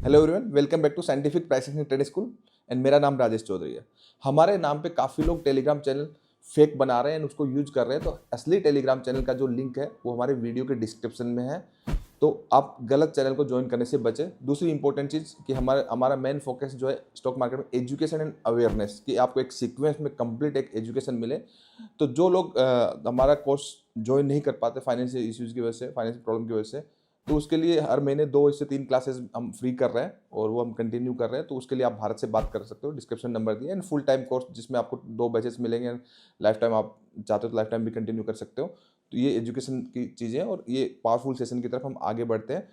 Hello everyone, welcome back to scientific pricing in trade school and मेरा नाम राजेश चौधरी है। हमारे नाम पे काफ़ी लोग टेलीग्राम चैनल फेक बना रहे हैं एंड उसको यूज कर रहे हैं। तो असली टेलीग्राम चैनल का जो लिंक है वो हमारे वीडियो के डिस्क्रिप्शन में है। तो आप गलत चैनल को ज्वाइन करने से बचें। दूसरी इंपॉर्टेंट चीज़ कि हमारा हमारा मेन फोकस जो है स्टॉक मार्केट में एजुकेशन एंड अवेयरनेस, कि आपको एक सीक्वेंस में कंप्लीट एक एजुकेशन मिले। तो जो लोग हमारा कोर्स ज्वाइन नहीं कर पाते फाइनेंशियल इश्यूज़ की वजह से, फाइनेंशियल प्रॉब्लम की वजह से, तो उसके लिए हर महीने 2 से 3 क्लासेस हम फ्री कर रहे हैं और वो हम कंटिन्यू कर रहे हैं। तो उसके लिए आप भारत से बात कर सकते हो, डिस्क्रिप्शन नंबर दिया, एंड फुल टाइम कोर्स जिसमें आपको 2 बैचेस मिलेंगे एंड लाइफ टाइम आप चाहते हो तो लाइफ टाइम भी कंटिन्यू कर सकते हो। तो ये एजुकेशन की चीज़ें हैं और ये पावरफुल सेशन की तरफ हम आगे बढ़ते हैं।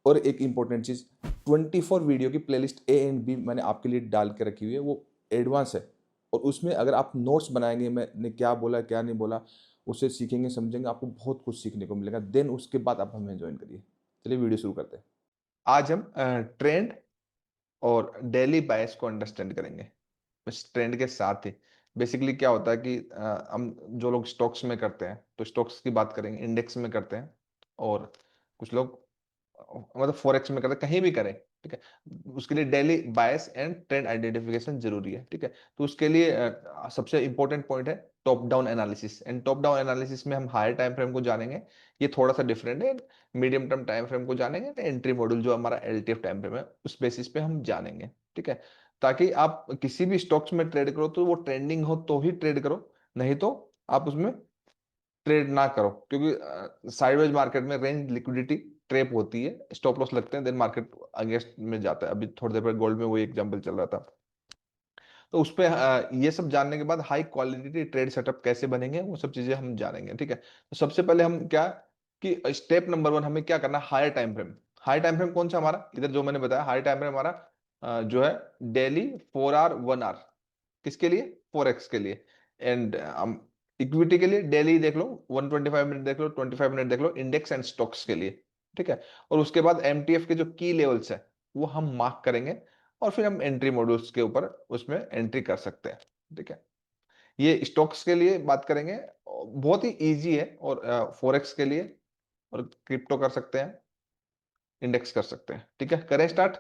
और एक इंपॉर्टेंट चीज़, 24 वीडियो की प्लेलिस्ट ए एंड बी मैंने आपके लिए डाल के रखी हुई है, वो एडवांस है। और उसमें अगर आप नोट्स बनाएंगे, मैंने क्या बोला क्या नहीं बोला, उससे सीखेंगे समझेंगे, आपको बहुत कुछ सीखने को मिलेगा। देन उसके बाद आप हमें ज्वाइन करिए। चलिए वीडियो शुरू करते हैं। आज हम ट्रेंड और डेली बायस को अंडरस्टैंड करेंगे। इस ट्रेंड के साथ ही बेसिकली क्या होता है कि हम जो लोग स्टॉक्स में करते हैं तो स्टॉक्स की बात करेंगे, इंडेक्स में करते हैं, और कुछ लोग मतलब फॉरेक्स में करते हैं, कहीं भी करें, ठीक है। उसके लिए daily bias and trend identification जरूरी है, ठीक है। तो उसके लिए सबसे इंपॉर्टेंट पॉइंट है top down analysis. And top down analysis में हम हायर टाइम फ्रेम को जानेंगे, ये थोड़ा सा डिफरेंट है। मीडियम टर्म टाइम फ्रेम को जानेंगे, एंट्री मॉड्यूल जो हमारा एलटीएफ टाइम फ्रेम है उस बेसिस पे हम जानेंगे, ठीक है। ताकि आप किसी भी स्टॉक्स में ट्रेड करो तो वो ट्रेंडिंग हो तो ही ट्रेड करो, नहीं तो आप उसमें ट्रेड ना करो। क्योंकि साइडवेज मार्केट में रेंज लिक्विडिटी ट्रैप होती है, स्टॉप लॉस लगते हैं, देन मार्केट अगेंस्ट में जाता है। अभी थोड़ी देर पहले गोल्ड में वही एग्जांपल चल रहा था। तो उस पे ये सब जानने के बाद हाई क्वालिटी ट्रेड सेटअप कैसे बनेंगे वो सब चीजें हम जानेंगे, ठीक है। तो सबसे पहले हम क्या कि स्टेप नंबर 1 हमें क्या करना है, higher time frame. High time frame कौन सा हमारा, इधर जो मैंने बताया हाई टाइम फ्रेम हमारा जो है डेली 4 आवर 1 आवर। किसके लिए, फॉरेक्स के लिए। एंड इक्विटी के लिए डेली देख लो 125 मिनट देख लो, 25 मिनट देख लो, इंडेक्स एंड स्टॉक्स के लिए, ठीक है। और उसके बाद एमटीएफ के जो की लेवल्स है वो हम मार्क करेंगे, और फिर हम एंट्री मॉड्यूल्स के ऊपर उसमें एंट्री कर सकते हैं, ठीक है। ये स्टॉक्स के लिए बात करेंगे, बहुत ही इजी है। और फॉरेक्स के लिए और क्रिप्टो कर सकते हैं, इंडेक्स कर सकते हैं, ठीक है। करें स्टार्ट,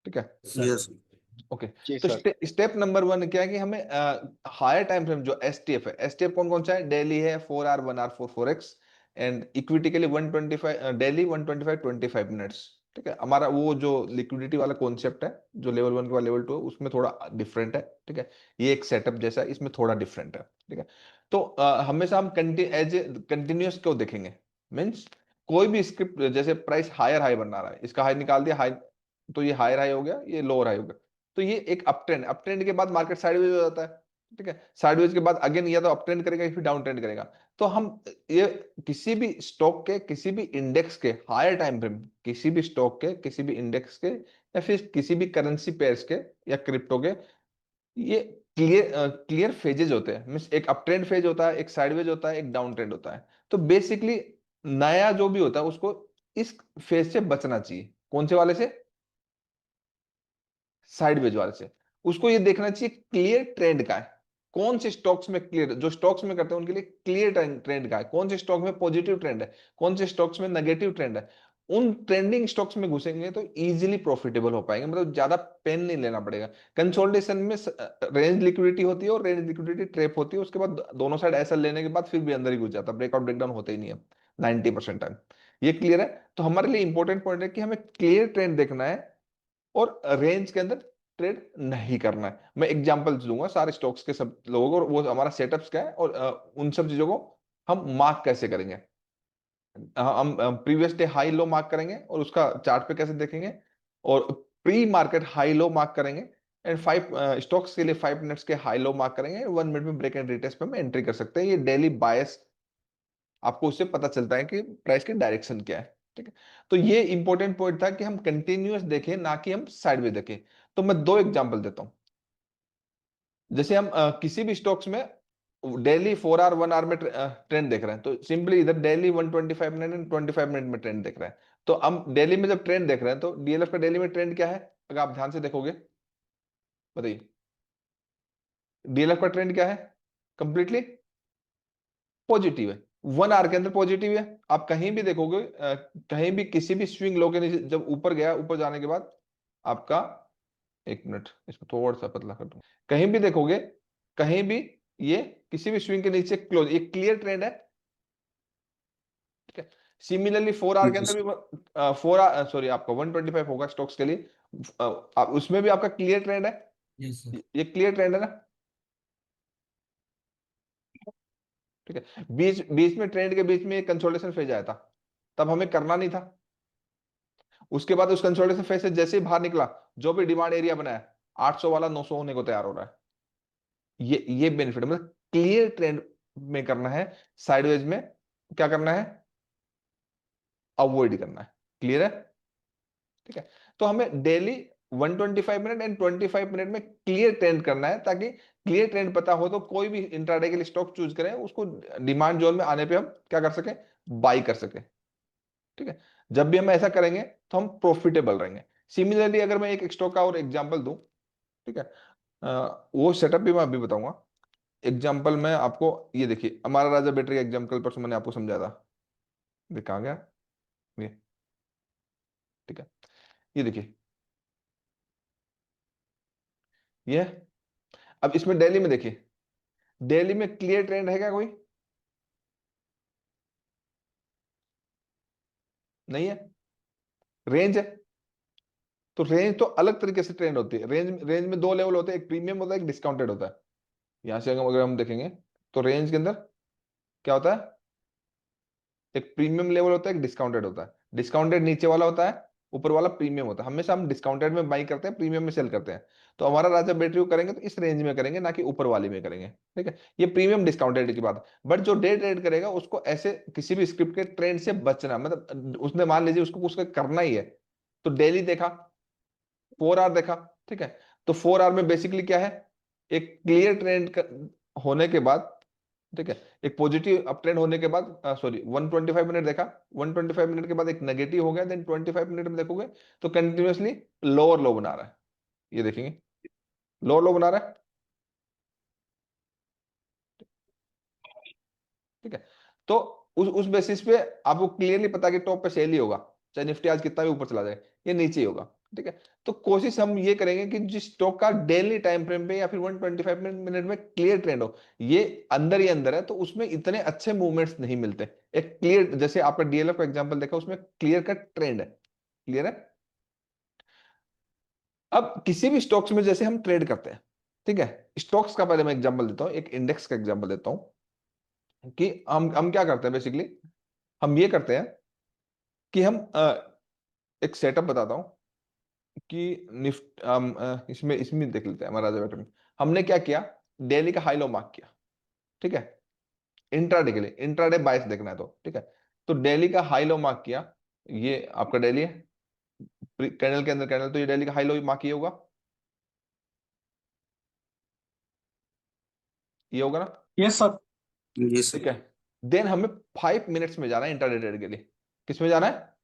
ठीक है। सर। यस। ओके। जी तो सर। स्टेप नंबर 1 क्या है कि हमें हायर टाइम फ्रेम जो एसटीएफ है, एसटीएफ कौन कौन सा है, डेली है 4 hour 1 hour for forex, and equity के लिए 125 डेली 125 25 मिनट्स, ठीक है। हमारा वो जो लिक्विडिटी वाला कॉन्सेप्ट है जो लेवल 1 के बाद लेवल 2 है उसमें थोड़ा डिफरेंट है, ठीक है। ये एक सेटअप जैसा है, इसमें थोड़ा डिफरेंट है, ठीक है। तो हमेशा हम एज ए कंटिन्यूस क्यों देखेंगे, मीन्स कोई भी स्क्रिप्ट, जैसे प्राइस हायर हाई बना रहा है, इसका हाई निकाल दिया, हाई, तो ये हायर हाई हो गया, ये लोअर हाई हो गया। तो ये एक अप ट्रेंड, अप ट्रेंड के बाद मार्केट साइडवेज हो जाता है, ठीक है। साइडवेज के बाद अगेन या तो अप ट्रेंड करेगा या फिर डाउन ट्रेंड करेगा। तो हम ये किसी भी स्टॉक के, किसी भी इंडेक्स के हायर टाइम फ्रेम, किसी भी स्टॉक के, किसी भी इंडेक्स के, या फिर किसी भी करेंसी पेयर्स के या क्रिप्टो के, ये क्लियर फेजेज होते हैं। मीन्स एक अप ट्रेंड फेज होता है, एक साइडवेज होता है, एक डाउन ट्रेंड होता है। तो बेसिकली नया जो भी होता है उसको इस फेज से बचना चाहिए। कौन से वाले से, साइडवेज वाले से। उसको ये देखना चाहिए क्लियर ट्रेंड का है, कौन से स्टॉक्स में क्लियर, जो स्टॉक्स में करते हैं उनके लिए क्लियर ट्रेंड का है, कौन से स्टॉक में पॉजिटिव ट्रेंड है, कौन से स्टॉक्स में नेगेटिव ट्रेंड है। उन ट्रेंडिंग स्टॉक्स में घुसेंगे तो इजीली प्रॉफिटेबल हो पाएंगे, मतलब ज्यादा पेन नहीं लेना पड़ेगा। कंसोलिडेशन में रेंज लिक्विडिटी होती है और रेंज लिक्विडिटी ट्रैप होती है, उसके बाद दोनों साइड ऐसा लेने के बाद फिर भी अंदर ही घुस जाता है, ब्रेकआउट ब्रेकडाउन होता ही नहीं है 90% टाइम। ये क्लियर है। तो हमारे लिए इंपॉर्टेंट पॉइंट है कि हमें क्लियर ट्रेंड देखना है और रेंज के अंदर ट्रेड नहीं करना है। मैं एग्जांपल्स दूंगा सारे स्टॉक्स के, सब लोगों को, और वो हमारा सेटअप्स क्या है, और उन सब चीजों को हम मार्क कैसे करेंगे। हम previous day high low mark करेंगे और उसका चार्ट पे कैसे देखेंगे, और pre market high low mark करेंगे, एंड 5 स्टॉक्स के लिए 5 मिनट्स के हाई लो मार्क करेंगे, 1 मिनट में ब्रेक एंड रिटेस्ट पे हम एंट्री कर सकते हैं। ये डेली बायस, आपको उससे पता चलता है कि प्राइस की डायरेक्शन क्या है, ठीक है। तो ये इंपॉर्टेंट पॉइंट था कि हम कंटिन्यूअस देखें ना कि हम साइडवेज देखें। तो मैं 2 एग्जांपल देता हूं। जैसे हम किसी भी स्टॉक्स में डेली 4 आवर 1 आवर में ट्रेंड देख रहे हैं, तो सिंपली इधर डेली 125 मिनट एंड 25 मिनट में ट्रेंड देख रहे हैं। तो हम डेली में जब ट्रेंड देख रहे हैं तो डीएलएफ का डेली में ट्रेंड क्या है, अगर आप ध्यान से देखोगे, बताइए डीएलएफ का ट्रेंड क्या है, कंप्लीटली पॉजिटिव है। 1 आवर के अंदर पॉजिटिव है। आप कहीं भी देखोगे, कहीं भी किसी भी स्विंग लो के नीचे जब ऊपर गया, ऊपर जाने के बाद आपका, एक मिनट इसको थोड़ा सा पतला कर दूं, कहीं भी देखोगे, कहीं भी ये किसी भी स्विंग के नीचे क्लोज, एक क्लियर ट्रेंड है। ठीक है। सिमिलरली 4 आवर के अंदर भी 4 आवर, सॉरी आपका 125 होगा स्टॉक्स के लिए, उसमें भी आपका क्लियर ट्रेंड है। Yes sir. ये क्लियर ट्रेंड है ना। ठीक है। बीच बीच में ट्रेंड के बीच में एक कंसोलिडेशन फेज आया था, तब हमें करना नहीं था। उसके बाद उस कंसोलिडेशन फेज से जैसे ही बाहर निकला, जो भी डिमांड एरिया बनाया, 800 वाला 900 होने को तैयार हो रहा है। ये बेनिफिट है, मतलब क्लियर ट्रेंड में करना है, साइडवेज में क्या करना है, अवॉइड करना है। क्लियर है। ठीक है। तो हमें डेली 125 मिनट एंड 25 मिनट में क्लियर ट्रेंड करना है, ताकि क्लियर ट्रेंड पता हो तो कोई भी इंट्राडे के लिए स्टॉक चूज करें, उसको डिमांड जोन में आने पे हम क्या कर सके, बाई कर सके। ठीक है। जब भी हम ऐसा करेंगे तो हम प्रॉफिटेबल रहेंगे। सिमिलरली अगर मैं एक स्टॉक का और एग्जांपल दूं, ठीक है, वो सेटअप भी मैं अभी बताऊंगा। एग्जांपल में आपको, ये देखिए हमारा राजा बैटरी का एग्जांपल परसों मैंने आपको समझाया था, देखा गया ये। ठीक है। ये देखिए, ये, अब इसमें डेली में देखिए, डेली में क्लियर ट्रेंड है क्या कोई, नहीं है। रेंज है, तो रेंज तो अलग तरीके से ट्रेंड होती है। रेंज रेंज में दो लेवल होते हैं, एक प्रीमियम होता है, एक डिस्काउंटेड होता है। यहां से अगर हम देखेंगे तो रेंज के अंदर क्या होता है, एक प्रीमियम लेवल होता है, एक डिस्काउंटेड होता है। डिस्काउंटेड नीचे वाला होता है, ऊपर वाला प्रीमियम होता है। हमेशा हम डिस्काउंटेड में बाई करते हैं, प्रीमियम में सेल करते हैं। तो हमारा राजा बैटरी को करेंगे तो इस रेंज में करेंगे, ना कि ऊपर वाली में करेंगे। ठीक है। ये प्रीमियम डिस्काउंटेड की बात है। बट जो डे ट्रेड करेगा उसको ऐसे किसी भी स्क्रिप्ट के ट्रेंड से बचना, मतलब उसने मान लीजिए उसको कुछ करना ही है, तो डेली देखा, 4 आवर देखा। ठीक है। तो 4 आवर में बेसिकली क्या है, एक क्लियर ट्रेंड होने के बाद, ठीक है, एक पॉजिटिव अप ट्रेंड होने के बाद, सॉरी 125 मिनट देखा, 125 मिनट के बाद एक नेगेटिव हो गया, देन 25 मिनट में देखोगे तो कंटिन्यूअसली लोअर लो बना रहा है। ये देखेंगे, लोअर लो बना रहा है। ठीक है। तो उस बेसिस पे आपको क्लियरली पता है कि टॉप पे सेल ही होगा, चाहे निफ्टी आज कितना भी ऊपर चला जाए, ये नीचे ही होगा। ठीक है। तो कोशिश हम ये करेंगे कि जिस स्टॉक का डेली टाइम फ्रेम पे या फिर 125 मिनट में क्लियर ट्रेंड हो, ये अंदर ही अंदर है, तो उसमें इतने अच्छे मूवमेंट्स नहीं मिलते। एक क्लियर, जैसे आपका डीएलएफ का एग्जांपल देखा, उसमें क्लियर का ट्रेंड है। क्लियर है। अब किसी भी स्टॉक्स में जैसे हम ट्रेड करते हैं, ठीक है, स्टॉक्स का पहले मैं एग्जांपल देता हूं, एक इंडेक्स का एग्जांपल देता हूं, कि हम क्या करते हैं बेसिकली, हम ये करते हैं कि हम एक सेटअप बताता हूं कि निफ्ट, इसमें इसमें देख लेते हैं हमारा राजा बैठक में। हमने क्या किया, डेली का हाई लो मार्क किया। ठीक है। इंट्राडे के लिए, इंट्राडे बायस देखना है तो, ठीक है, तो डेली का हाई लो मार्क किया। ये आपका डेली है, कैंडल के अंदर कैंडल, तो ये डेली का हाई लो मार्क किया होगा, ये होगा ना। Yes sir. जी ठीक सर। है। देन हमें 5 मिनट्स में जाना है इंट्राडे ट्रेड के लिए। किस में जाना है,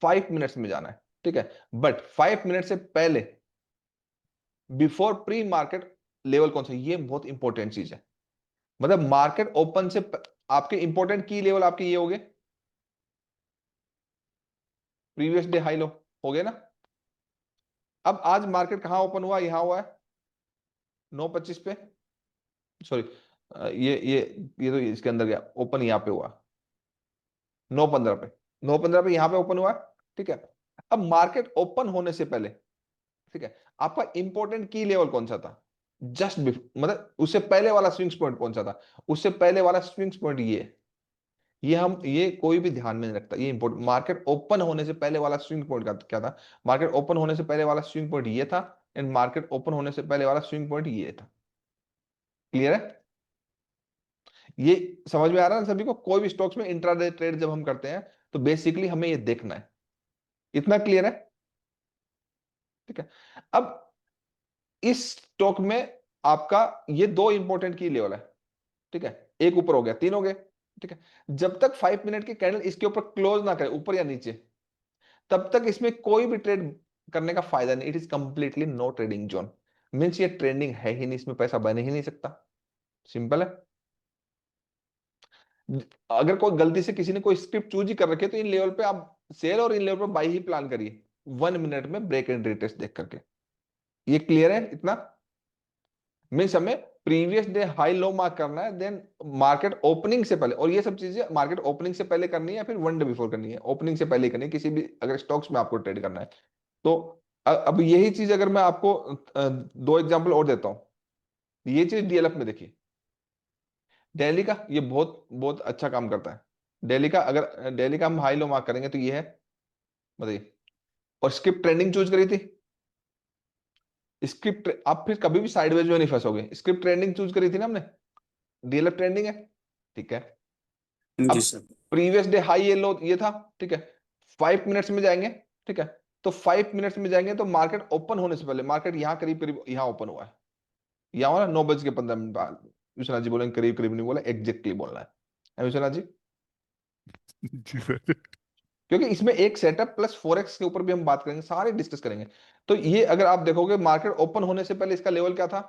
5 मिनट्स में जाना है। ठीक है। बट 5 मिनट से पहले, बिफोर प्री मार्केट लेवल कौन सा, ये बहुत इंपॉर्टेंट चीज है। मतलब मार्केट ओपन से आपके इंपॉर्टेंट की लेवल आपके ये हो गए, प्रीवियस डे हाई लो हो गए ना। अब आज मार्केट कहां ओपन हुआ, यहां हुआ है 9:25 पे, सॉरी, ये तो इसके अंदर गया, ओपन यहां पे हुआ 9:15 पे, 9:15 पे यहां पे ओपन हुआ। ठीक है। अब मार्केट ओपन होने से पहले, ठीक है, आपका इंपॉर्टेंट की लेवल कौन सा था, जस्ट मतलब उससे पहले वाला स्विंग्स पॉइंट कौन सा था, उससे पहले वाला स्विंग्स पॉइंट ये है। ये हम, ये कोई भी ध्यान में नहीं रखता, ये इंपॉर्टेंट, मार्केट ओपन होने से पहले वाला स्विंग पॉइंट का क्या था, मार्केट ओपन होने से पहले वाला स्विंग पॉइंट ये था, एंड मार्केट ओपन होने से पहले वाला स्विंग पॉइंट ये था। क्लियर है। ये समझ में आ रहा है ना सभी को, कोई भी स्टॉक्स में इंट्राडे ट्रेड जब हम करते हैं तो बेसिकली हमें ये देखना है। इतना क्लियर है। ठीक है। अब इस स्टॉक में आपका ये दो इंपॉर्टेंट की लेवल है। ठीक है। एक ऊपर हो गया, तीन हो गए। ठीक है। जब तक 5 मिनट की कैंडल इसके ऊपर क्लोज ना करे, ऊपर या नीचे, तब तक इसमें कोई भी ट्रेड करने का फायदा नहीं। It is completely no trading zone. Means ये ट्रेंडिंग है ही नहीं, इसमें पैसा बन ही नहीं सकता। सिंपल है। अगर कोई गलती से किसी ने कोई स्क्रिप्ट चूज ही कर रखी है तो इन लेवल पे आप सेल और इन लेवल पे बाई ही प्लान करिए 1 मिनट में ब्रेक एंड रिटेस्ट देख करके। ये क्लियर है इतना? मीन्स हमें previous day high low mark करना है, देन मार्केट ओपनिंग से पहले, और ये सब चीजें मार्केट ओपनिंग से पहले करनी है या फिर 1 डे बिफोर करनी है? ओपनिंग से पहले करनी है किसी भी अगर स्टॉक्स में आपको ट्रेड करना है तो। अब यही चीज अगर मैं आपको 2 एग्जांपल और देता हूं, ये चीज डीएलएफ में देखिए। दिल्ली का ये बहुत बहुत अच्छा काम करता है। दिल्ली का अगर दिल्ली का हम हाई लो मार्क करेंगे तो ये है, बताइए। और स्क्रिप्ट ट्रेंडिंग चूज करी थी, स्क्रिप्ट आप फिर कभी भी साइडवेज में नहीं फंसोगे। स्क्रिप्ट ट्रेंडिंग चूज करी थी ना हमने, डीएलएफ ट्रेंडिंग है, ठीक है। जी अब सर। प्रीवियस डे हाई ये लो ये था, ठीक है। 5 मिनट्स में जाएंगे, ठीक है। तो 5 मिनट्स में जाएंगे तो मार्केट ओपन होने से पहले, मार्केट यहाँ करीब करीब यहाँ ओपन हुआ है, यहाँ हुआ ना 9:15 बाद। विश्वनाथ जी बोलेंगे करीब करीब नहीं बोला, एग्जैक्टली बोलना है विश्वनाथ जी। जी सर। क्योंकि इसमें एक सेटअप प्लस फॉरेक्स के ऊपर भी हम बात करेंगे, सारे डिस्कस करेंगे। तो ये अगर आप देखोगे मार्केट ओपन होने से पहले इसका लेवल क्या था,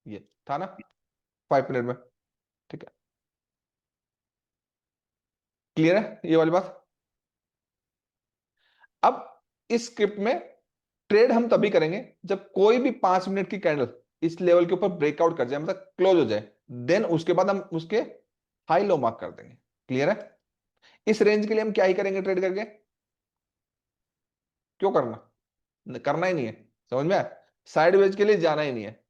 ये था ना 5 मिनट में, ठीक है। क्लियर है ये वाली बात? अब इस स्क्रिप्ट में ट्रेड हम तभी करेंगे जब कोई भी 5 मिनट की कैंडल इस लेवल के ऊपर ब्रेकआउट कर जाए, मतलब क्लोज हो जाए, देन उसके बाद हम उसके हाई लो मार्क कर देंगे। क्लियर है? इस रेंज के लिए हम क्या ही करेंगे ट्रेड करके? क्यों करना, करना ही नहीं है, समझ में आया? साइडवेज के लिए जाना ही नहीं है।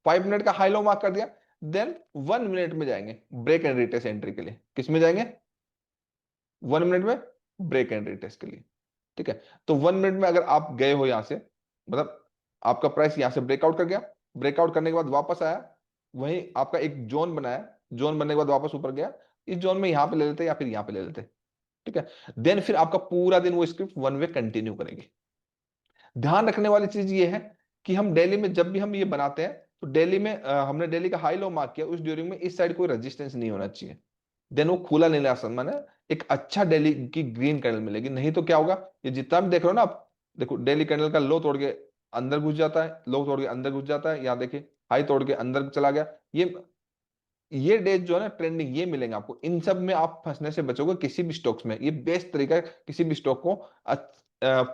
5 मिनट का हाई लो मार्क कर दिया, देन 1 मिनट में जाएंगे ब्रेक एंड रिटेस्ट एंट्री के लिए। किस में जाएंगे? 1 मिनट में ब्रेक एंड रिटेस्ट के लिए, ठीक है। तो 1 मिनट में अगर आप गए हो यहां से, मतलब आपका प्राइस यहां से ब्रेकआउट कर गया, ब्रेकआउट करने के बाद वापस आया, वहीं आपका एक जोन बनाया, जोन बनने के बाद वापस ऊपर गया, इस जोन में यहां पे ले लेते या फिर यहां पे ले लेते, ठीक है। देन फिर आपका पूरा दिन वो स्क्रिप्ट वन वे कंटिन्यू करेगी। ध्यान रखने वाली चीज ये है कि हम डेली में जब भी हम ये बनाते हैं तो डेली में हमने डेली का हाई लो मार्क किया, उस ड्यूरिंग में इस साइड कोई रेजिस्टेंस नहीं होना चाहिए। देन वो खुला नीला आसमान है, एक अच्छा डेली की ग्रीन कैंडल मिलेगी। नहीं तो क्या होगा, ये जितना भी देख रहे हो ना आप, देखो डेली कैंडल का लो तोड़ के अंदर घुस जाता है, लो तोड़ के अंदर घुस जाता है, यहाँ देखिए हाई तोड़ के अंदर चला गया। ये डेज जो है ना ट्रेंडिंग ये मिलेंगे आपको, इन सब में आप फंसने से बचोगे किसी भी स्टॉक्स में। ये बेस्ट तरीका है किसी भी स्टॉक को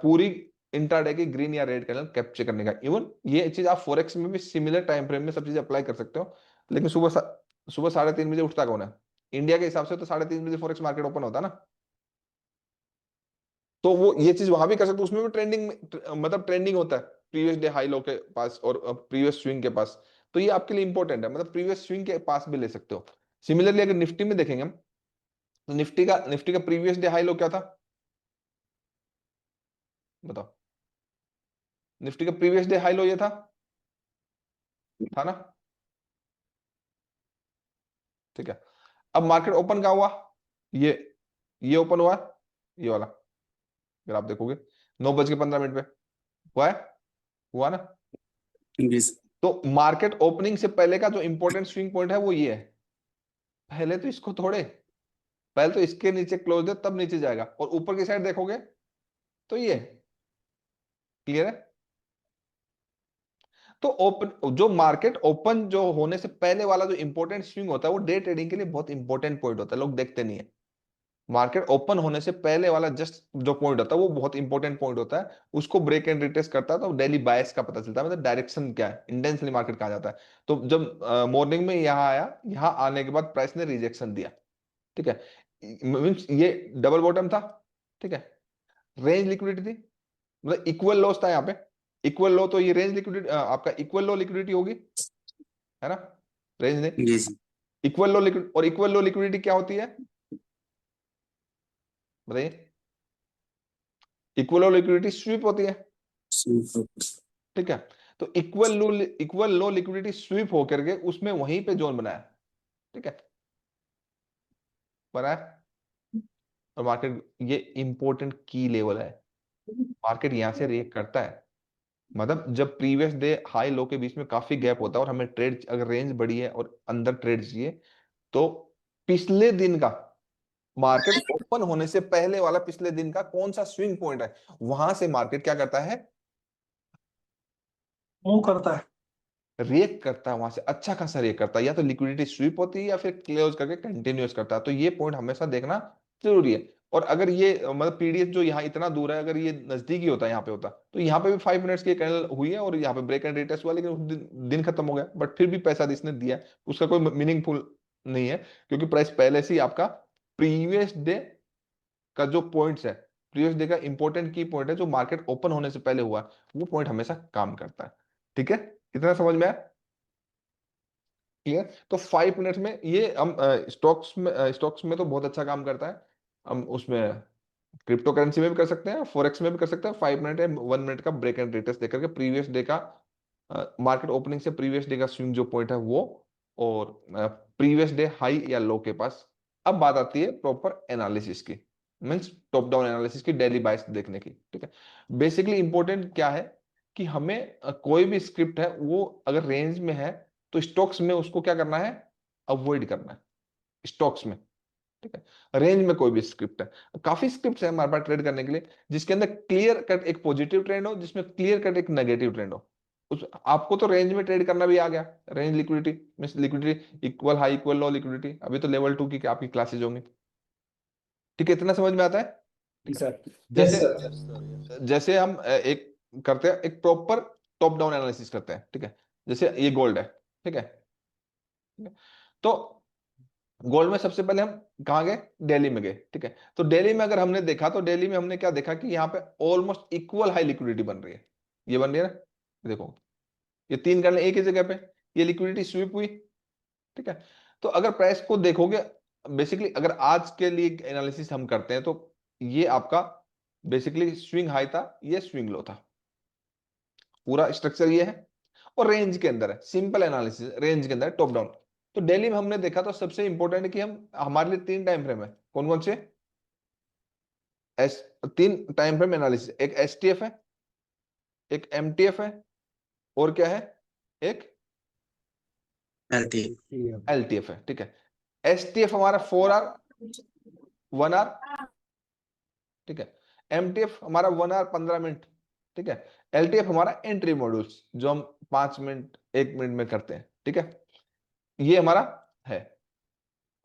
पूरी इंट्राडे की ग्रीन या रेड कैंडल कैप्चर करने का। इवन ये चीज आप फॉरेक्स में भी सिमिलर टाइम फ्रेम में सब चीज अप्लाई कर सकते हो। लेकिन सुबह 3:30 बजे उठता कौन है? इंडिया के हिसाब से तो 3:30 बजे फॉरेक्स मार्केट ओपन होता है ना। तो वो ये चीज वहां भी कर सकते हो, उसमें भी ट्रेंडिंग, मतलब ट्रेंडिंग होता है प्रीवियस डे हाई लो के पास और प्रीवियस स्विंग के पास। तो ये आपके लिए इंपॉर्टेंट है, मतलब प्रीवियस स्विंग के पास भी ले सकते हो। सिमिलरली अगर निफ्टी में देखेंगे हम, तो निफ्टी का प्रीवियस डे हाई लो क्या था, बताओ। निफ्टी का प्रीवियस डे हाई लो ये था ना, ठीक है। अब मार्केट ओपन कहाँ हुआ, ये ये ओपन हुआ है, ये वाला। अगर आप देखोगे 9:15 पे हुआ है, हुआ ना। जी सर। तो मार्केट ओपनिंग से पहले का जो इंपॉर्टेंट स्विंग पॉइंट है वो ये है। पहले तो इसको तोड़े, पहले तो इसके नीचे क्लोज दे तब नीचे जाएगा, और ऊपर की साइड देखोगे तो ये। क्लियर है? तो ओपन जो मार्केट ओपन जो होने से पहले वाला जो इंपॉर्टेंट स्विंग होता है वो डे ट्रेडिंग के लिए बहुत इंपॉर्टेंट पॉइंट होता है, लोग देखते नहीं है। मार्केट ओपन होने से पहले वाला जस्ट जो पॉइंट होता है वो बहुत इंपॉर्टेंट पॉइंट होता है, उसको ब्रेक एंड रिटेस्ट करता है तो डेली बायस का पता चलता है, मतलब डायरेक्शन क्या है, इंटेंसली मार्केट कहा जाता है। तो जब मॉर्निंग में यहाँ आया, यहाँ आने के बाद प्राइस ने रिजेक्शन दिया, ठीक है। मीन्स ये डबल बॉटम था, ठीक है। रेंज लिक्विडिटी थी, मतलब इक्वल लॉस था यहाँ पे, इक्वल लो, तो ये रेंज लिक्विडिटी आपका इक्वल लो लिक्विडिटी होगी, है ना। रेंज नहीं, जी सर। इक्वल लो लिक्विड, और इक्वल लो लिक्विडिटी क्या होती है बताइए? इक्वल लो लिक्विडिटी स्वीप होती है, ठीक है। तो इक्वल लो लिक्विडिटी स्वीप होकर के उसमें वहीं पे जोन बनाया, ठीक है, बनाया। और मार्केट ये इंपॉर्टेंट की लेवल है, मार्केट यहां से रिएक्ट करता है। मतलब जब प्रीवियस डे हाई लो के बीच में काफी गैप होता है और हमें ट्रेड अगर रेंज बड़ी है और अंदर ट्रेड चाहिए, तो पिछले दिन का मार्केट ओपन होने से पहले वाला पिछले दिन का कौन सा स्विंग पॉइंट है, वहां से मार्केट क्या करता है, मूव करता है। रिएक्ट करता है वहां से, अच्छा खासा रिएक्ट करता है, या तो लिक्विडिटी स्वीप होती है या फिर क्लोज करके कंटिन्यूअस करता है। तो ये पॉइंट हमेशा देखना जरूरी है। और अगर ये मतलब पीडीएस जो यहाँ इतना दूर है, अगर ये नजदीकी होता, यहाँ पे होता, तो यहाँ पे भी 5 मिनट्स की कैंडल हुई है और यहाँ पे ब्रेक एंड रिटेस्ट हुआ, लेकिन उस दिन खत्म हो गया, बट फिर भी पैसा इसने दिया, उसका कोई मीनिंगफुल नहीं है, क्योंकि प्राइस पहले से ही आपका प्रीवियस डे का जो पॉइंट्स है, प्रीवियस डे का इंपॉर्टेंट की पॉइंट है जो मार्केट ओपन होने से पहले हुआ, वो पॉइंट हमेशा काम करता है। ठीक है, इतना समझ में आया? क्लियर? तो 5 मिनट्स में ये हम स्टॉक्स में तो बहुत अच्छा काम करता है, हम उसमें क्रिप्टो करेंसी में भी कर सकते हैं, फॉरेक्स में भी कर सकते हैं। 5 मिनट या 1 मिनट का ब्रेक एंड रिटेस्ट देकर के प्रीवियस डे का मार्केट ओपनिंग से प्रीवियस डे का स्विंग जो पॉइंट है वो, और प्रीवियस डे हाई या लो के पास। अब बात आती है प्रॉपर एनालिसिस की, मींस टॉप डाउन एनालिसिस की, डेली बाइस देखने की। ठीक है, बेसिकली इंपॉर्टेंट क्या है कि हमें कोई भी स्क्रिप्ट है वो अगर रेंज में है तो स्टॉक्स में उसको क्या करना है, अवॉइड करना है स्टॉक्स में। ठीक है, रेंज में कोई भी स्क्रिप्ट है, काफी स्क्रिप्ट है हमारे पास ट्रेड करने के लिए, जिसके अंदर क्लियर कट एक पॉजिटिव ट्रेंड हो, जिसमें क्लियर कट एक नेगेटिव ट्रेंड हो। उस आपको तो रेंज में ट्रेड करना भी आ गया, range liquidity means liquidity equal high equal low liquidity, अभी तो लेवल 2 की आपकी क्लासेज होंगी। ठीक है, इतना समझ में आता है? ठीक है, सर। जैसे जैसे हम एक करते हैं, एक प्रॉपर टॉप डाउन एनालिसिस करते हैं। ठीक है, जैसे ये गोल्ड है। ठीक है, तो गोल्ड में सबसे पहले हम कहाँ गए, दिल्ली में गए। ठीक है, तो दिल्ली में अगर हमने देखा तो दिल्ली में हमने क्या देखा कि यहाँ पे ऑलमोस्ट इक्वल हाई लिक्विडिटी बन रही है, ये बन रही है ना, देखो ये 3 कैंडल एक ही जगह पे, ये लिक्विडिटी स्वीप हुई। ठीक है, तो अगर प्राइस को देखोगे, बेसिकली अगर आज के लिए एनालिसिस हम करते हैं तो ये आपका बेसिकली स्विंग हाई था, ये स्विंग लो था, पूरा स्ट्रक्चर ये है, और रेंज के अंदर है, सिंपल एनालिसिस रेंज के अंदर टॉप डाउन। तो दिल्ली में हमने देखा तो सबसे इंपॉर्टेंट है कि हम हमारे लिए 3 टाइम फ्रेम है, कौन कौन से, एस 3 टाइम फ्रेम एनालिसिस, एक एसटीएफ है, एक एमटीएफ है, और क्या है, एक एलटी। एलटीएफ है। ठीक है, एसटीएफ हमारा 4 आवर 1 आवर। ठीक है, एमटीएफ हमारा 1 आवर 15 मिनट। ठीक है, एलटीएफ हमारा एंट्री मॉड्यूल्स जो हम 5 मिनट 1 मिनट में करते हैं। ठीक है, ये हमारा है।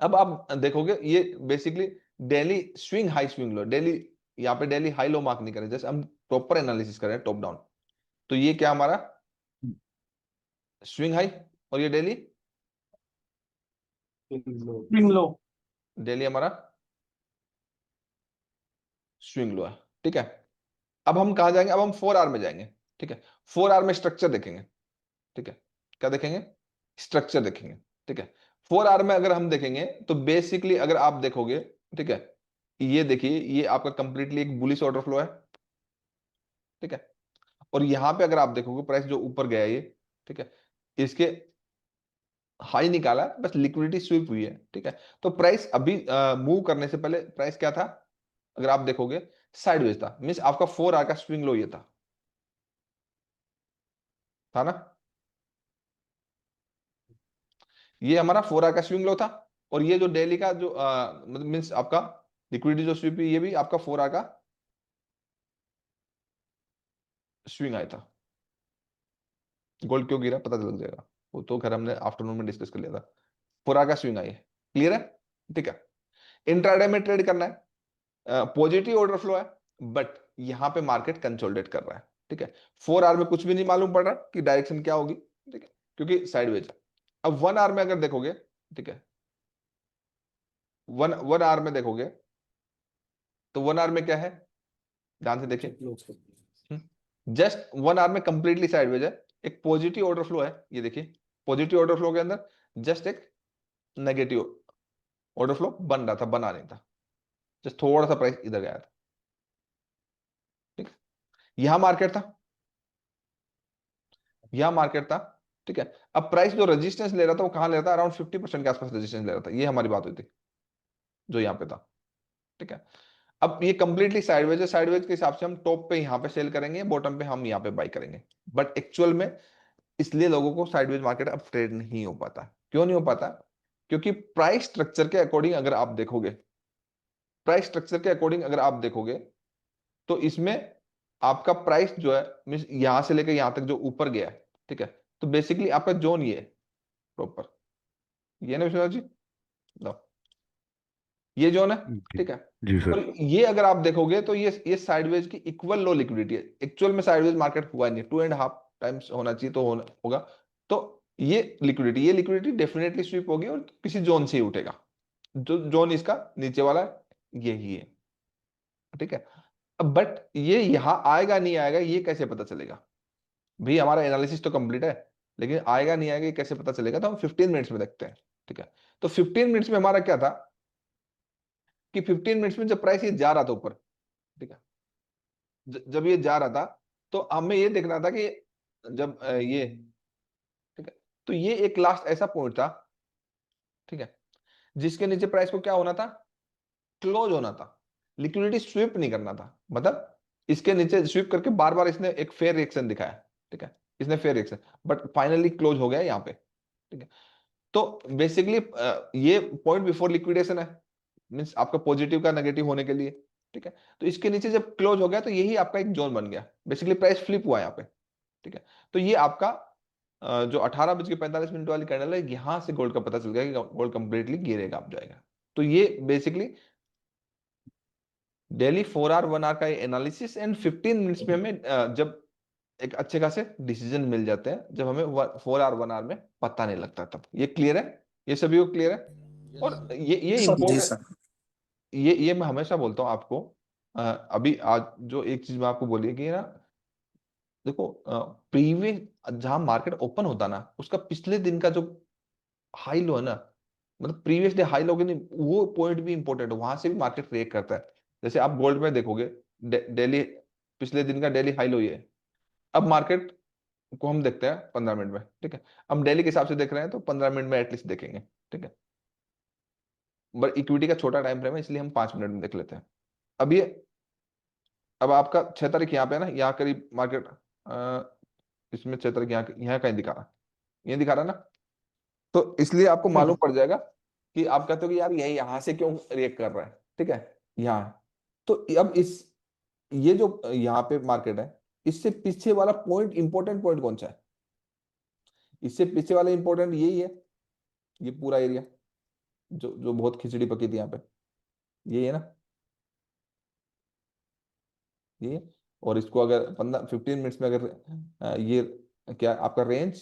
अब आप देखोगे ये basically daily swing high swing low, daily यहाँ पे डेली हाई लो मार्क नहीं करें, जैसे हम प्रॉपर एनालिसिस करें टॉप डाउन, तो ये क्या हमारा स्विंग हाई, और ये डेली स्विंग लो। डेली हमारा स्विंग लो है। ठीक है, अब हम कहा जाएंगे, अब हम 4 आवर में जाएंगे। ठीक है, 4 आवर में स्ट्रक्चर देखेंगे। ठीक है, क्या देखेंगे, स्ट्रक्चर देखेंगे। ठीक है, 4 आवर में अगर हम देखेंगे तो बेसिकली अगर आप देखोगे, ठीक है, ये देखिए ये आपका कंप्लीटली एक बुलिश ऑर्डर फ्लो है। ठीक है, और यहां पे अगर आप देखोगे प्राइस जो ऊपर गया है ये, ठीक है, इसके हाई निकाला, बस लिक्विडिटी स्वीप हुई है। ठीक है, तो प्राइस अभी मूव करने से पहले प्राइस क्या था, अगर आप देखोगे साइडवेज था, मींस आपका 4 आवर का स्विंग लो ये था ना, ये हमारा 4 आवर का स्विंग लो था, और ये जो डेली का जो मतलब मींस आपका लिक्विडिटी जो स्वीप हुई, ये भी आपका 4 आवर का स्विंग आया था। गोल्ड क्यों गिरा पता लग जाएगा, वो तो खैर हमने आफ्टरनून में डिस्कस कर लिया था। 4 आवर का स्विंग आई है, क्लियर है? ठीक है, इंट्राडे में ट्रेड करना है, पॉजिटिव ऑर्डर फ्लो है, बट यहां पे मार्केट कंसोलिडेट कर रहा है। ठीक है, 4 आवर में कुछ भी नहीं मालूम पड़ रहा कि डायरेक्शन क्या होगी। ठीक है, क्योंकि साइडवेज है। अब 1 आवर में अगर देखोगे, ठीक है, वन आवर में देखोगे तो 1 आवर में क्या है, ध्यान से देखिए, जस्ट 1 आवर में कंप्लीटली साइडवेज है, एक पॉजिटिव ऑर्डर फ्लो है, ये देखिए पॉजिटिव ऑर्डर फ्लो के अंदर जस्ट एक नेगेटिव ऑर्डर फ्लो बन रहा था, बना नहीं था, जस्ट थोड़ा सा प्राइस इधर गया था। ठीक है, यहां मार्केट था, यहां मार्केट था। ठीक है, अब प्राइस जो रेजिस्टेंस ले रहा था वो कहां ले रहा था, अराउंड 50% के आसपास रेजिस्टेंस ले रहा था, ये हमारी बात हुई थी जो यहां पे था। ठीक है, अब ये कंप्लीटली साइडवेज है, साइडवेज के हिसाब से हम टॉप पे यहां पे सेल करेंगे, बॉटम पे हम यहां पे बाई करेंगे, बट एक्चुअल में इसलिए लोगों को साइडवेज मार्केट अब ट्रेड नहीं हो पाता। क्यों नहीं हो पाता, क्योंकि प्राइस स्ट्रक्चर के अकॉर्डिंग अगर आप देखोगे, प्राइस स्ट्रक्चर के अकॉर्डिंग अगर आप देखोगे तो इसमें आपका प्राइस जो है मींस यहां से लेकर यहां तक जो ऊपर गया है, ठीक है, तो बेसिकली आपका जोन ये है प्रॉपर, ये ना विश्वनाथ जी, लो ये जोन है, जी ठीक है। जी सर। और ये अगर आप देखोगे तो ये साइडवेज की इक्वल लो लिक्विडिटी है, एक्चुअल में साइडवेज मार्केट हुआ नहीं, 2.5 टाइम्स होना चाहिए तो होगा। तो ये लिक्विडिटी डेफिनेटली स्वीप होगी और किसी जोन से ही उठेगा, जो जोन इसका नीचे वाला है यही है, ठीक है। अब बट ये यहां आएगा नहीं आएगा ये कैसे पता चलेगा भाई, हमारा एनालिसिस तो कंप्लीट है, लेकिन आएगा नहीं आएगा ये कैसे पता चलेगा, तो हम 15 मिनट्स में देखते हैं, ठीक है। तो 15 मिनट्स में हमारा क्या था कि 15 मिनट्स में जब प्राइस ये जा रहा था ऊपर, ठीक है, जब ये जा रहा था तो हमें ये देखना था कि जब ये, ठीक है, तो ये एक लास्ट ऐसा पॉइंट था, ठीक है, जिसके नीचे प्राइस को क्या होना था, क्लोज होना था, लिक्विडिटी स्वीप नहीं करना था, मतलब इसके नीचे स्वीप करके बार बार इसने एक फेयर रिएक्शन दिखाया, ठीक है, इसने fair reaction, but finally close हो गया यहाँ पे, ठीक है। तो बेसिकली ये पॉइंट बिफोर लिक्विडेशन है, मींस आपका पॉजिटिव का नेगेटिव होने के लिए, ठीक है। तो इसके नीचे जब क्लोज हो गया तो यही आपका एक जोन बन गया, बेसिकली प्राइस फ्लिप हुआ यहाँ पे, ठीक है। तो ये आपका जो 18:45 वाली कैंडल है, यहां से गोल्ड का पता चल गया कि गोल्ड कंप्लीटली गिरेगा आप जाएगा। तो ये बेसिकली डेली 4 आवर 1 आवर का एनालिसिस एंड 15 मिनट्स में हमें जब एक अच्छे खासे डिसीजन मिल जाते हैं, जब हमें 4 आवर 1 आवर में पता नहीं लगता, तब ये क्लियर है, ये सभी को क्लियर है। और ये जी इम्पोर्टेंट, सर। ये मैं हमेशा बोलता हूँ आपको, अभी आज जो एक चीज मैं आपको बोली कि ना, देखो प्रीवियस जहां मार्केट ओपन होता ना, उसका पिछले दिन का जो हाई लो है ना, मतलब प्रीवियस डे हाई लो के नहीं, वो पॉइंट भी इंपॉर्टेंट है, वहां से भी मार्केट रिएक्ट करता है। जैसे आप गोल्ड में देखोगे, डेली पिछले दिन का डेली हाई लो ये है। अब मार्केट को हम देखते हैं 15 मिनट में, ठीक है, हम डेली के हिसाब से देख रहे हैं तो 15 मिनट में एटलीस्ट देखेंगे, ठीक है। बट इक्विटी का छोटा टाइम फ्रेम है इसलिए हम 5 मिनट में देख लेते हैं। अब ये, अब आपका 6 तारीख यहाँ पे है ना, यहाँ करीब मार्केट इसमें 6 तारीख यहाँ यहाँ कहीं दिखा रहा, ये दिखा रहा ना, तो इसलिए आपको मालूम पड़ जाएगा कि आप कहते हो कि यार यही यहाँ से क्यों रिएक्ट कर रहा है, ठीक है, यहाँ। तो अब इस, ये जो यहाँ पे मार्केट है, इससे पीछे वाला पॉइंट, इंपॉर्टेंट पॉइंट कौन सा है, इससे पीछे वाला इंपॉर्टेंट यही है, ये पूरा एरिया जो जो बहुत खिचड़ी पकी थी यहाँ पे, यही है ना, ये है। और इसको अगर 15 मिनट्स में अगर ये क्या आपका रेंज,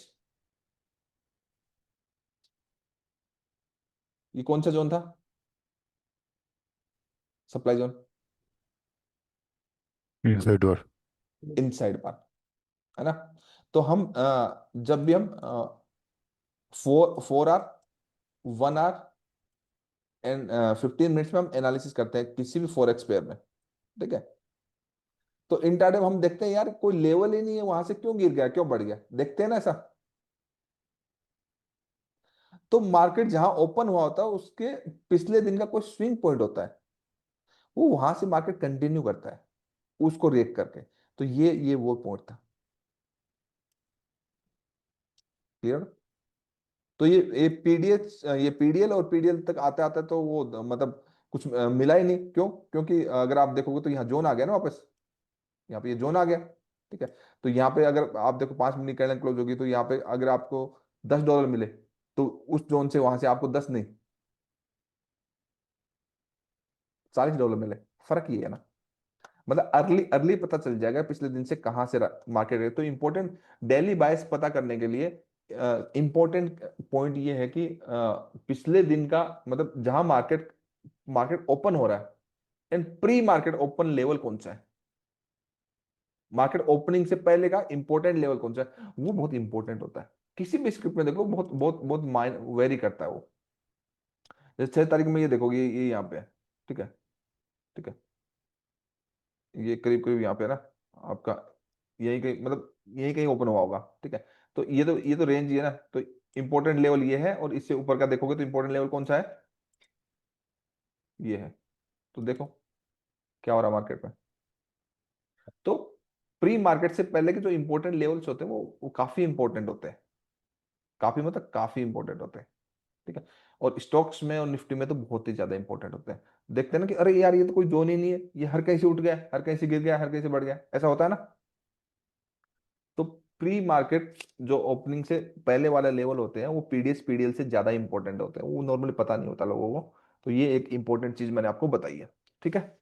ये कौन सा जोन था, सप्लाई जोन, इनसाइड और इनसाइड पार्ट, है ना। तो हम जब भी हम 4 आवर 1 आवर एंड 15 मिनट्स में हम एनालिसिस करते हैं किसी भी फॉरेक्स पेयर में, ठीक है। तो इंट्राडे में हम देखते हैं यार कोई लेवल ही नहीं है, वहां से क्यों गिर गया, क्यों बढ़ गया, देखते हैं ना ऐसा। तो मार्केट जहां ओपन हुआ होता है उसके पिछले दिन का कोई स्विंग पॉइंट होता है, वो वहां से मार्केट कंटिन्यू करता है उसको रिएक्ट करके। तो ये वो पॉइंट था, क्लियर। तो ये पीडीएल और पीडीएल तक आते आते तो वो मतलब कुछ मिला ही नहीं, क्यों, क्योंकि अगर आप देखोगे तो यहाँ जोन आ गया ना वापस, यहाँ पे ये जोन आ गया, ठीक है। तो यहाँ पे अगर आप देखो 5 मिनट कैंडल क्लोज होगी तो यहाँ पे अगर आपको $10 मिले, तो उस जोन से वहां से आपको 10 नहीं, $40 मिले, फर्क ये है ना। मतलब अर्ली अर्ली पता चल जाएगा पिछले दिन से कहां से मार्केट है। तो इंपॉर्टेंट डेली बायस पता करने के लिए इंपॉर्टेंट पॉइंट ये है कि पिछले दिन का, मतलब जहां मार्केट मार्केट ओपन हो रहा है and pre market open level कौन सा है, मार्केट ओपनिंग से पहले का इंपॉर्टेंट लेवल कौन सा है, वो बहुत इंपॉर्टेंट होता है। किसी भी स्क्रिप्ट में देखो बहुत बहुत बहुत माइन वेरी करता है वो। जैसे 6 तारीख में ये देखोगे, ये यहाँ पे है, ठीक है, ठीक है, ये करीब करीब यहाँ पे है ना आपका, यही कहीं, मतलब यही कहीं ओपन हुआ होगा, ठीक है। तो ये तो रेंज ही है ना, तो इंपॉर्टेंट लेवल ये है, और इससे ऊपर का देखोगे तो इंपॉर्टेंट लेवल कौन सा है, ये है। तो देखो क्या हो रहा है मार्केट में। तो प्री मार्केट से पहले के जो इंपॉर्टेंट लेवल्स होते हैं वो काफी इंपॉर्टेंट होते हैं, काफी मतलब काफी इंपॉर्टेंट होते हैं, ठीक है। और स्टॉक्स में और निफ्टी में तो बहुत ही ज्यादा इंपॉर्टेंट होते हैं। देखते हैं ना कि अरे यार ये तो कोई जोन ही नहीं है, ये हर कहीं से उठ गया, हर कहीं से गिर गया, हर कहीं से बढ़ गया, ऐसा होता है ना। तो प्री मार्केट जो ओपनिंग से पहले वाले लेवल होते हैं वो पीडीएस पीडीएल से ज्यादा इंपॉर्टेंट होते हैं, वो नॉर्मली पता नहीं होता लोगों को। तो ये एक इंपॉर्टेंट चीज मैंने आपको बताई है, ठीक है।